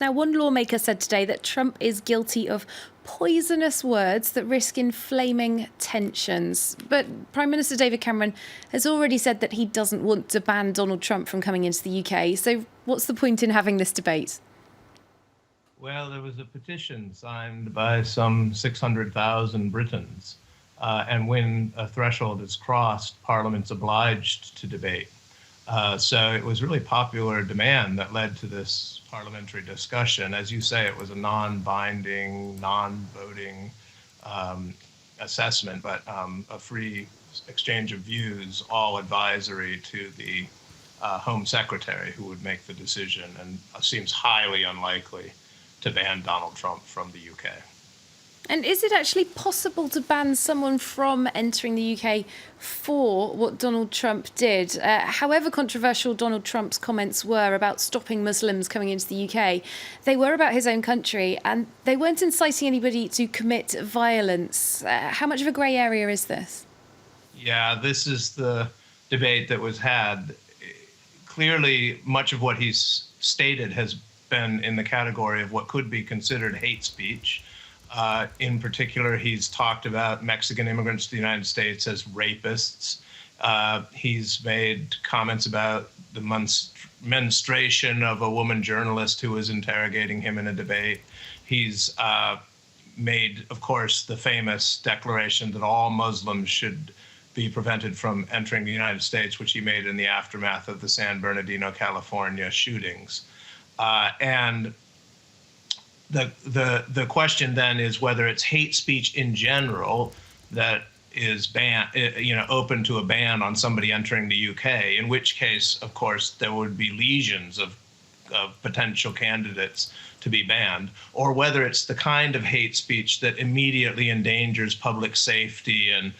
Now, one lawmaker said today that Trump is guilty of poisonous words that risk inflaming tensions. But Prime Minister David Cameron has already said that he doesn't want to ban Donald Trump from coming into the UK. So what's the point in having this debate? Well, there was a petition signed by some 600,000 Britons. And when a threshold is crossed, Parliament's obliged to debate. So it was really popular demand that led to this parliamentary discussion. As you say, it was a non-binding, non-voting assessment, but a free exchange of views, all advisory to the Home Secretary who would make the decision, and seems highly unlikely to ban Donald Trump from the UK. And is it actually possible to ban someone from entering the UK for what Donald Trump did? However controversial Donald Trump's comments were about stopping Muslims coming into the UK, they were about his own country and they weren't inciting anybody to commit violence. How much of a grey area is this? Yeah, this is the debate that was had. Clearly, much of what he's stated has been in the category of what could be considered hate speech. In particular, he's talked about Mexican immigrants to the United States as rapists. He's made comments about the menstruation of a woman journalist who was interrogating him in a debate. He's made, of course, the famous declaration that all Muslims should be prevented from entering the United States, which he made in the aftermath of the San Bernardino, California shootings. And the question then is whether it's hate speech in general that is open to a ban on somebody entering the UK, in which case, of course, there would be legions of potential candidates to be banned, or whether it's the kind of hate speech that immediately endangers public safety and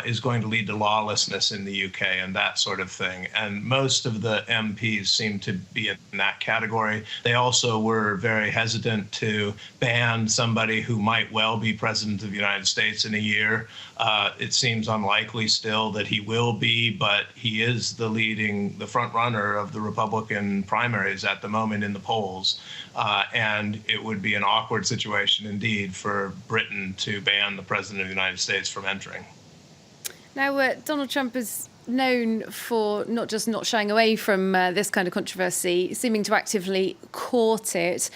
is going to lead to lawlessness in the UK and that sort of thing. And most of the MPs seem to be in that category. They also were very hesitant to ban somebody who might well be president of the United States in a year. It seems unlikely still that he will be, but he is the front runner of the Republican primaries at the moment in the polls. And it would be an awkward situation indeed for Britain to ban the president of the United States from entering. Now, Donald Trump is known for not just not shying away from this kind of controversy, seeming to actively court it.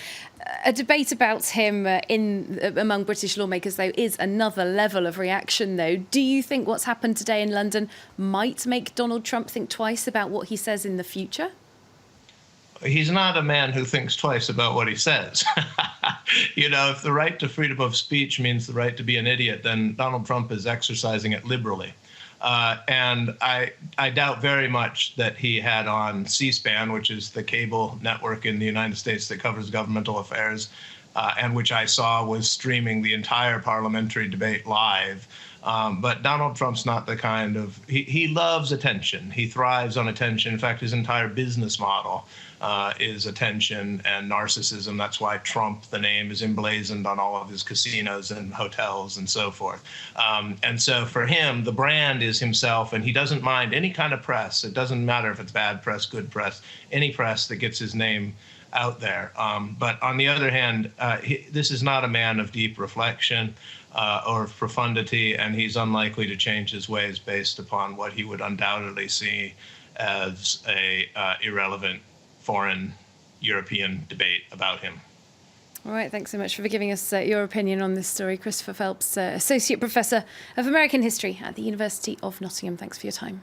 A debate about him among British lawmakers, though, is another level of reaction, though. Do you think what's happened today in London might make Donald Trump think twice about what he says in the future? He's not a man who thinks twice about what he says. If the right to freedom of speech means the right to be an idiot, then Donald Trump is exercising it liberally. And I doubt very much that he had on C-SPAN, which is the cable network in the United States that covers governmental affairs, and which I saw was streaming the entire parliamentary debate live. But Donald Trump's not the kind of, he loves attention. He thrives on attention. In fact, his entire business model is attention and narcissism. That's why Trump, the name, is emblazoned on all of his casinos and hotels and so forth. And so for him, the brand is himself, and he doesn't mind any kind of press. It doesn't matter if it's bad press, good press, any press that gets his name out there. But on the other hand, this is not a man of deep reflection or profundity, and he's unlikely to change his ways based upon what he would undoubtedly see as a irrelevant foreign European debate about him. All right, thanks so much for giving us your opinion on this story. Christopher Phelps, Associate Professor of American History at the University of Nottingham. Thanks for your time.